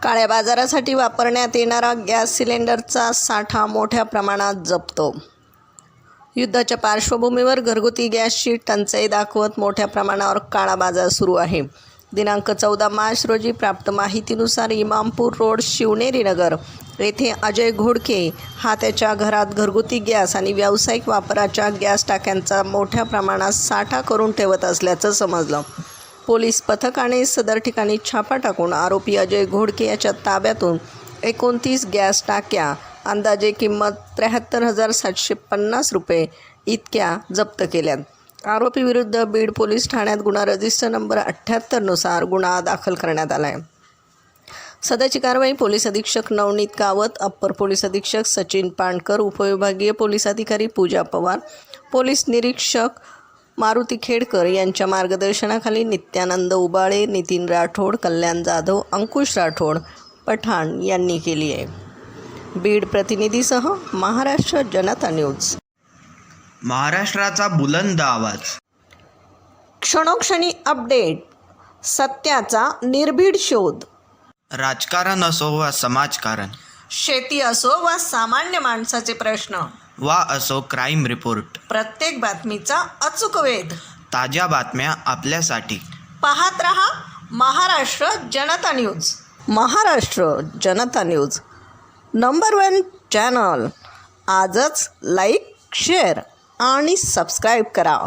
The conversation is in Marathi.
काळ्या बाजारासाठी वापरण्यात येणारा गॅस सिलेंडरचा साठा मोठ्या प्रमाणात जप्त. युद्धाच्या पार्श्वभूमीवर घरगुती गॅसची टंचाई दाखवत मोठ्या प्रमाणावर काळा बाजार सुरू आहे. दिनांक 14 मार्च रोजी प्राप्त माहितीनुसार इमामपूर रोड शिवनेरी नगर येथे अजय घोडके हा त्याच्या घरात घरगुती गॅस आणि व्यावसायिक वापराच्या गॅस टाक्यांचा मोठ्या प्रमाणात साठा करून ठेवत असल्याचं समजलं. पोलीस पथकाने सदर ठिकाणी छापा टाकून आरोपी अजय घोडके याच्या ताब्यातून 29 गॅस टाक्या अंदाजे किंमत 73,750 रुपये इतक्या जप्त केल्यात. आरोपीविरुद्ध बीड पोलीस ठाण्यात गुन्हा रजिस्टर नंबर 78 नुसार गुन्हा दाखल करण्यात आला आहे. सदरची कारवाई पोलीस अधीक्षक नवनीत कावत, अप्पर पोलीस अधीक्षक सचिन पाणकर, उपविभागीय पोलीस अधिकारी पूजा पवार, पोलीस निरीक्षक मारुती खेडकर यांच्या मार्गदर्शनाखाली नित्यानंद उबाळे, नितीन राठोड, कल्याण जाधव, अंकुश राठोड, पठाण यांनी केली आहे. बीड प्रतिनिधीसह महाराष्ट्र जनता न्यूज. महाराष्ट्राचा बुलंद आवाज. क्षणोक्षणी अपडेट, सत्याचा निर्भीड शोध. राजकारण असो वा समाजकारण, शेती असो वा सामान्य माणसाचे प्रश्न, वा असो क्राईम रिपोर्ट, प्रत्येक बातमीचा अचूक वेध. ताज्या बातम्या आपल्यासाठी. पाहत रहा महाराष्ट्र जनता न्यूज. महाराष्ट्र जनता न्यूज नंबर 1 चॅनल. आजच लाईक, शेअर आणि सबस्क्राईब करा.